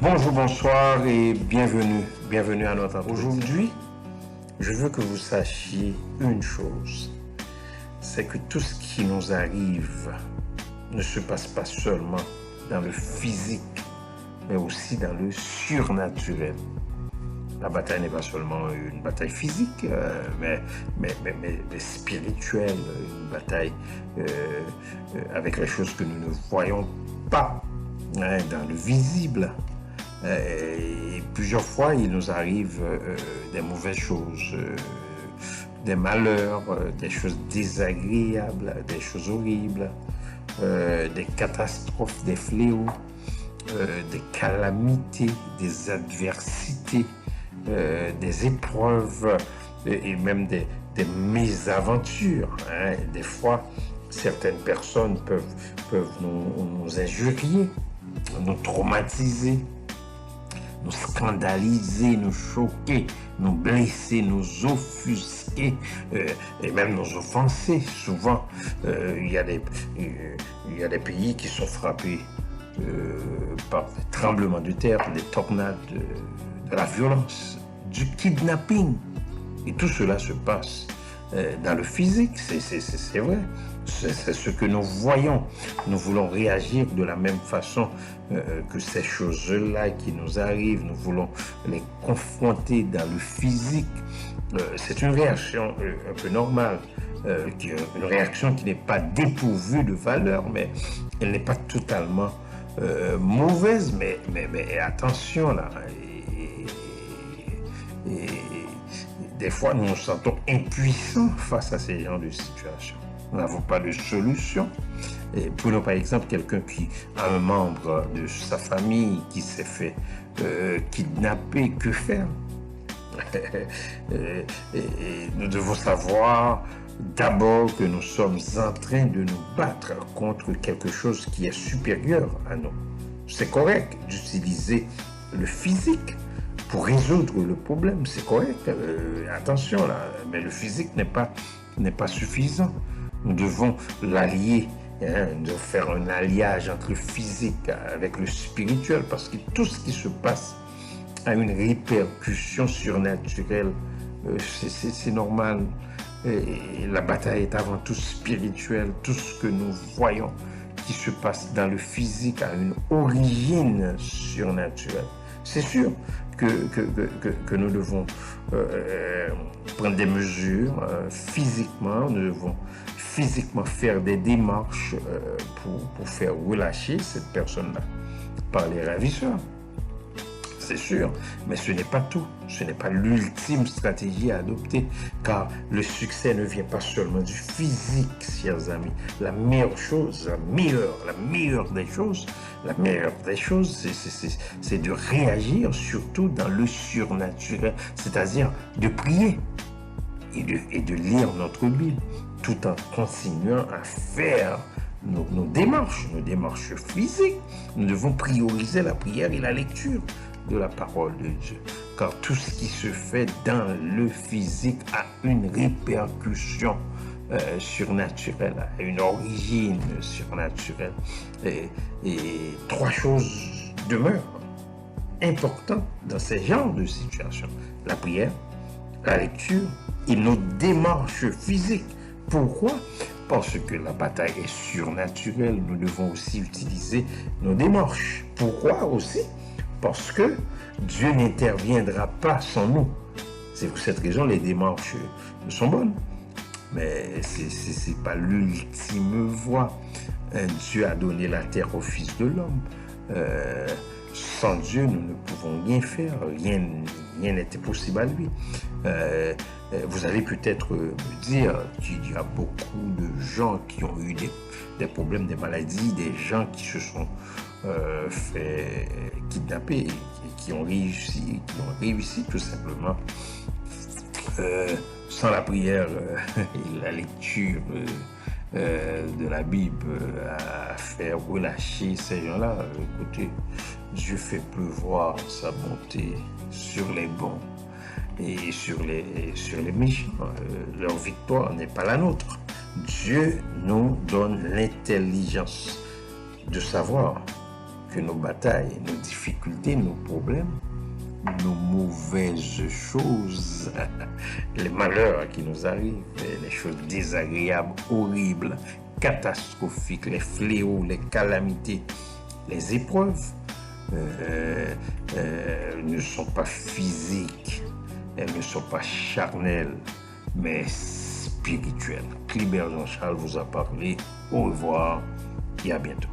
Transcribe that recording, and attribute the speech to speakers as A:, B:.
A: Bonjour, bonsoir et bienvenue à notre entretien. Aujourd'hui, je veux que vous sachiez une chose, c'est que tout ce qui nous arrive ne se passe pas seulement dans le physique, mais aussi dans le surnaturel. La bataille n'est pas seulement une bataille physique, mais spirituelle, une bataille avec les choses que nous ne voyons pas, hein, dans le visible. Et plusieurs fois, il nous arrive des mauvaises choses, des malheurs, des choses désagréables, des choses horribles, des catastrophes, des fléaux, des calamités, des adversités, des épreuves et même des mésaventures, hein. Des fois, certaines personnes peuvent nous injurier, nous traumatiser, nous scandaliser, nous choquer, nous blesser, nous offusquer et même nous offenser. Souvent, il y a des pays qui sont frappés par des tremblements de terre, des tornades, de la violence, du kidnapping. Et tout cela se passe dans le physique, c'est vrai. C'est ce que nous voyons. Nous voulons réagir de la même façon que ces choses-là qui nous arrivent. Nous voulons les confronter dans le physique. C'est une réaction un peu normale, une réaction qui n'est pas dépourvue de valeur, mais elle n'est pas totalement mauvaise. Mais attention là. Et des fois, nous nous sentons impuissants face à ces genres de situations. Nous n'avons pas de solution. Et prenons par exemple quelqu'un qui a un membre de sa famille qui s'est fait kidnapper. Que faire? Et nous devons savoir d'abord que nous sommes en train de nous battre contre quelque chose qui est supérieur à nous. C'est correct d'utiliser le physique pour résoudre le problème, c'est correct. Attention là, mais le physique n'est pas suffisant. Nous devons l'allier, hein, de faire un alliage entre le physique avec le spirituel, parce que tout ce qui se passe a une répercussion surnaturelle. C'est normal. Et la bataille est avant tout spirituelle. Tout ce que nous voyons qui se passe dans le physique a une origine surnaturelle. C'est sûr que nous devons prendre des mesures physiquement. Nous devons physiquement faire des démarches pour faire relâcher cette personne-là par les ravisseurs. C'est sûr, mais ce n'est pas tout. Ce n'est pas l'ultime stratégie à adopter, car le succès ne vient pas seulement du physique, chers amis. La meilleure chose, la meilleure des choses, c'est de réagir surtout dans le surnaturel, c'est-à-dire de prier et de lire notre Bible, tout en continuant à faire nos démarches physiques. Nous devons prioriser la prière et la lecture de la parole de Dieu, car tout ce qui se fait dans le physique a une répercussion surnaturelle, a une origine surnaturelle. Et trois choses demeurent importantes dans ces genres de situations: la prière, la lecture et nos démarches physiques. Pourquoi? Parce que la bataille est surnaturelle, nous devons aussi utiliser nos démarches. Pourquoi aussi? Parce que Dieu n'interviendra pas sans nous. C'est pour cette raison les démarches sont bonnes. Mais ce n'est pas l'ultime voie. Dieu a donné la terre au Fils de l'homme. Sans Dieu, nous ne pouvons rien faire. Rien n'était possible à lui. Vous allez peut-être me dire qu'il y a beaucoup de gens qui ont eu des problèmes, des maladies, des gens qui se sont fait kidnapper et qui ont réussi tout simplement sans la prière et la lecture de la Bible à faire relâcher ces gens-là. Écoutez, Dieu fait pleuvoir sa bonté sur les bons et sur les méchants. Leur victoire n'est pas la nôtre. Dieu nous donne l'intelligence de savoir que nos batailles, nos difficultés, nos problèmes, nos mauvaises choses, les malheurs qui nous arrivent, les choses désagréables, horribles, catastrophiques, les fléaux, les calamités, les épreuves ne sont pas physiques, elles ne sont pas charnelles, mais spirituelles. Clibert Jean-Charles vous a parlé. Au revoir et à bientôt.